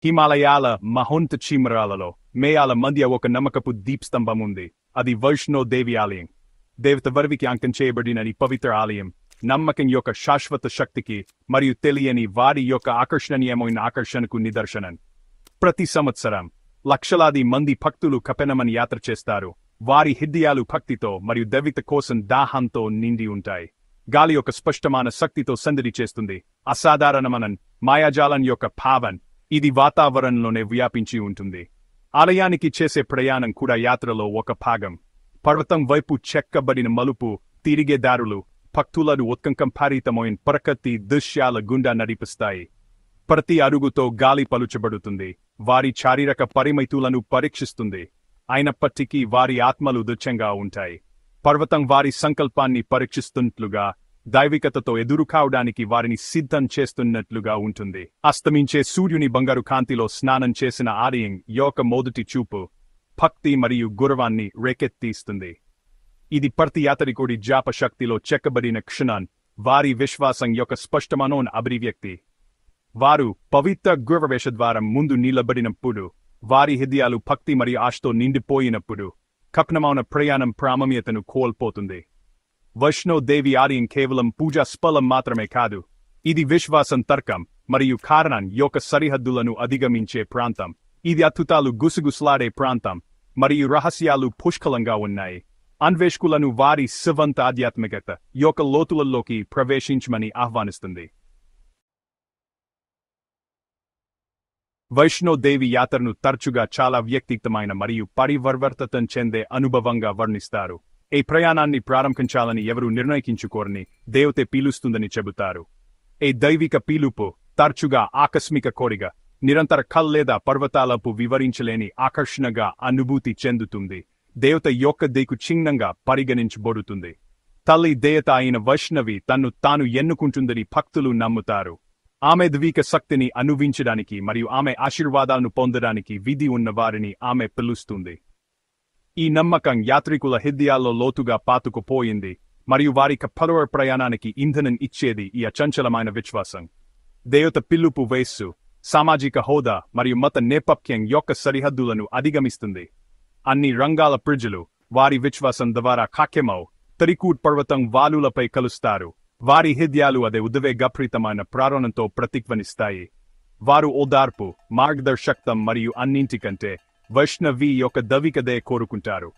హిమాలయాల మహోన్నత శిఖరాలలో మేయాల మధ్య ఒక నమ్మకపు దీపస్తంభం ఉంది. అది వైష్ణో దేవి ఆలయం. దేవత వరవికి అంకం చేయబడిన ఈ పవిత్ర ఆలయం నమ్మకం యొక్క శాశ్వత శక్తికి మరియు తెలియని వారి యొక్క ఆకర్షణీయమైన ఆకర్షణకు నిదర్శనం. ప్రతి సంవత్సరం లక్షలాది మంది భక్తులు కపెనమని యాత్ర చేస్తారు. వారి హృదయాలు భక్తితో మరియు దైవత కోసం దాహంతో నిండి ఉంటాయి. గాలి యొక్క స్పష్టమైన శక్తితో సందడి చేస్తుంది. అసాధారణమైన మాయాజాలం యొక్క భావన ఇది వాతావరణంలోనే వ్యాపించి ఉంటుంది. ఆలయానికి చేసే ప్రయాణం కూడా యాత్రలో ఒక భాగం. పర్వతం వైపు చెక్కబడిన మలుపు తిరిగే దారులు భక్తులను ఉత్కంఠభరితమైన ప్రకృతి దృశ్యాల గుండా నడిపిస్తాయి. ప్రతి అడుగుతో గాలి పలుచబడుతుంది. వారి శారీరక పరిమితులను పరీక్షిస్తుంది. అయినప్పటికీ వారి ఆత్మలు దృఢంగా ఉంటాయి. పర్వతం వారి సంకల్పాన్ని పరీక్షిస్తున్నట్లుగా దైవికతతో ఎదురుకావడానికి వారిని సిద్ధం చేస్తున్నట్లుగా ఉంటుంది. అస్తమించే సూర్యుని బంగారు కాంతిలో స్నానం చేసిన ఆలయం యొక్క మొదటి చూపు భక్తి మరియు గౌరవాన్ని రేకెత్తిస్తుంది. ఇది ప్రతి యాత్రికుడి జ్ఞాపశక్తిలో చెక్కబడిన క్షణం, వారి విశ్వాసం యొక్క స్పష్టమైన అభివ్యక్తి. వారు పవిత్ర గృహవేషద్వారం ముందు నిలబడినప్పుడు వారి హృదయాలు భక్తి మరియు ఆశతో నిండిపోయినప్పుడు కఠినమైన ప్రయాణం ప్రాముఖ్యతను కోల్పోతుంది. వైష్ణో దేవి ఆలయం కేవలం పూజా స్థలం మాత్రమే కాదు. ఇది విశ్వాసం, తర్కం మరియు కారణం యొక్క సరిహద్దులను అధిగమించే ప్రాంతం. ఇది అద్భుతాలు గుసగుసలాడే ప్రాంతం మరియు రహస్యాలు పుష్కలంగా ఉన్నాయి. అన్వేషకులను వారి స్వంత ఆధ్యాత్మికత యొక్క లోతులలోకి ప్రవేశించమని ఆహ్వానిస్తుంది. వైష్ణో దేవి యాత్రను తరచుగా చాలా వ్యక్తిగతమైన మరియు పరివర్తన చెందే అనుభవంగా వర్ణిస్తారు. ఈ ప్రయాణాన్ని ప్రారంభించాలని ఎవరూ నిర్ణయించుకోరని దేవతే పీలుస్తుందని చెబుతారు. ఈ దైవిక పీలుపు తరచుగా ఆకస్మిక కోరిక, నిరంతర కళ లేదా పర్వతాలపు వివరించలేని ఆకర్షణగా అనుభూతి చెందుతుంది. దేవత యొక్క దిక్కు చిహ్నంగా పరిగణించబడుతుంది. తల్లి దేవత అయిన వైష్ణవి తన్ను తాను ఎన్నుకుంటుందని భక్తులు నమ్ముతారు. ఆమె దైవిక శక్తిని అనుభవించడానికి మరియు ఆమె ఆశీర్వాదాలను పొందడానికి విధి ఉన్న వారిని ఆమె పిలుస్తుంది. ఈ నమ్మకం యాత్రికుల హృదయాల్లో లోతుగా పాతుకుపోయింది మరియు వారికి పలువురు ప్రయాణానికి ఇంధనం ఇచ్చేది ఈ అచంచలమైన విశ్వాసం. దేవత పిలుపు వయస్సు, సామాజిక హోదా మరియు మత నేపథ్యం యొక్క సరిహద్దులను అధిగమిస్తుంది. అన్ని రంగాల ప్రజలు వారి విశ్వాసం ద్వారా కాక్యమౌ తరికూట్ పర్వతం వాలులపై కలుస్తారు. వారి హృదయాలు అదే ఉద్వేగప్రీతమైన ప్రారణంతో ప్రతిధ్వనిస్తాయి. వారు ఓదార్పు, మార్గదర్శకత్వం మరియు అన్నింటికంటే వైష్ణవి యొక్క దైవికతే కోరుకుంటారు.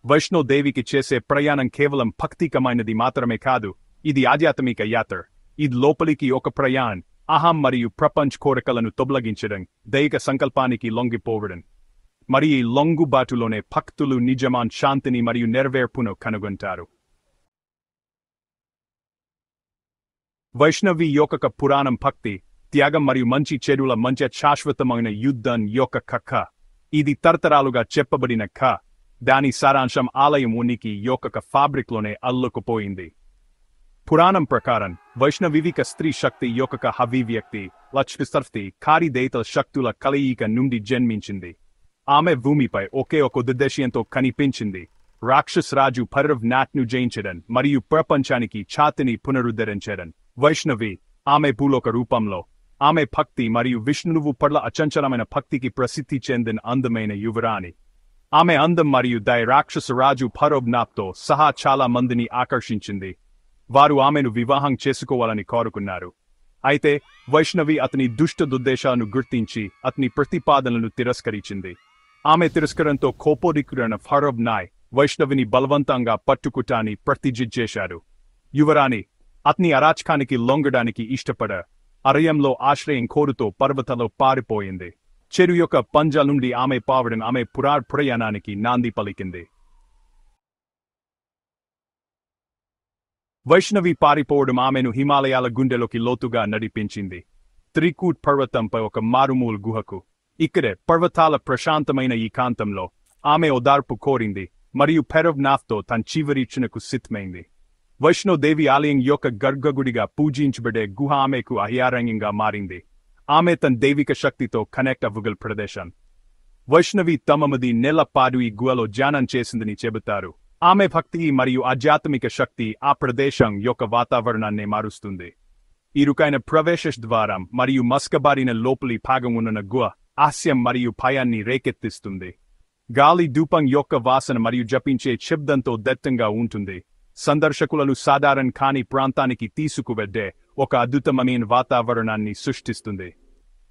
వైష్ణో దేవికి చేసే ప్రయాణం కేవలం భక్తికమైనది మాత్రమే కాదు, ఇది ఆధ్యాత్మిక యాత్ర. ఇది లోపలికి ఒక ప్రయాణం, అహం మరియు ప్రపంచ కోరికలను తొలగించడం, దైవిక సంకల్పానికి లొంగిపోవడం. మరి ఈ లొంగుబాటులోనే భక్తులు నిజమైన శాంతిని మరియు నెరవేర్పును కనుగొంటారు. వైష్ణవి యొక్క పురాణం భక్తి, త్యాగం మరియు మంచి చెడుల మధ్య శాశ్వతమైన యుద్ధం యొక్క కథ. ఇది తరతరాలుగా చెప్పబడిన కథ. దాని సారాంశం ఆలయం ఉనికి యొక్క ఫాబ్రిక్లోనే అల్లుకుపోయింది. పురాణం ప్రకారం వైష్ణవిక స్త్రీ శక్తి యొక్క అభివ్యక్తి లక్ష్మీ కారి దేవతల శక్తుల కలయిక నుండి జన్మించింది. ఆమె భూమిపై ఒకే ఒక ఉద్దేశ్యంతో కనిపించింది: రాక్షస రాజు భైరవ్నాథ్ను జయించడం మరియు ప్రపంచానికి ఛాతిని పునరుద్ధరించడం. వైష్ణవి ఆమె భూలోక రూపంలో ఆమె భక్తి మరియు విష్ణువు పట్ల అచంచలమైన భక్తికి ప్రసిద్ధి చెందిన అందమైన యువరాణి. ఆమె అందం మరియు దయ రాక్షస రాజు భైరవ్నాథ్తో సహా చాలా మందిని ఆకర్షించింది. వారు ఆమెను వివాహం చేసుకోవాలని కోరుకున్నారు. అయితే వైష్ణవి అతని దుష్ట దుద్దేశాలను గుర్తించి అతని ప్రతిపాదనలను తిరస్కరించింది. ఆమె తిరస్కరణతో కోపోద్రిక్తుడైన భైరవ్నాథ్ వైష్ణవిని బలవంతంగా పట్టుకుటాన్ని ప్రతిజ్ఞ చేశాడు. యువరాణి అతని అరాచకానికి లొంగడానికి ఇష్టపడ అరణ్యంలో ఆశ్రయం కోరుతూ పర్వతాల్లో పారిపోయింది. చెరు యొక్క పంజా నుండి ఆమె పావడం ఆమె ప్రయాణానికి నాంది పలికింది. వైష్ణవి పారిపోవడం ఆమెను హిమాలయాల గుండెలోకి లోతుగా నడిపించింది. త్రికూట్ పర్వతంపై ఒక మారుమూల గుహకు. ఇక్కడే పర్వతాల ప్రశాంతమైన ఈ కాంతంలో ఆమె ఓదార్పు కోరింది మరియు భైరవ్నాథ్తో తన చివరిచ్చునకు సిద్ధమైంది. వైష్ణో దేవి ఆలయం యొక్క గర్భగుడిగా పూజించబడే గుహ ఆమెకు అహ్యారణ్యంగా మారింది. ఆమె తన దైవిక శక్తితో కనెక్ట్ అవ్వగల ప్రదేశం. వైష్ణవి తమది నెలపాటు ఈ గుహలో ధ్యానం చేసిందని చెబుతారు. ఆమె భక్తి మరియు ఆధ్యాత్మిక శక్తి ఆ ప్రదేశం యొక్క వాతావరణాన్ని మారుస్తుంది. ఇరుకైన ప్రవేశ ద్వారం మరియు మస్కబారిన లోపలి భాగం ఉన్న గుహ హాస్యం మరియు భయాన్ని రేకెత్తిస్తుంది. గాలి ధూపం యొక్క వాసన మరియు జపించే శబ్దంతో దట్టంగా ఉంటుంది. సందర్శకులను సాధారణ కాని ప్రాంతానికి తీసుకువెళ్తే ఒక అద్భుతమైన వాతావరణాన్ని సృష్టిస్తుంది.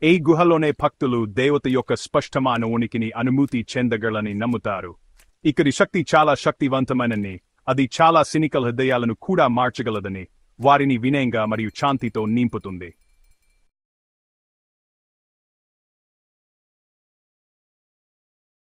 ఈ గుహలోనే భక్తులు దేవత యొక్క స్పష్టమైన ఉనికిని అనుభూతి చెందగలని నమ్ముతారు. ఇక్కడి శక్తి చాలా శక్తివంతమైనని, అది చాలా సినికల్ హృదయాలను కూడా మార్చగలదని, వారిని వినయంగా మరియు శాంతితో నింపుతుంది.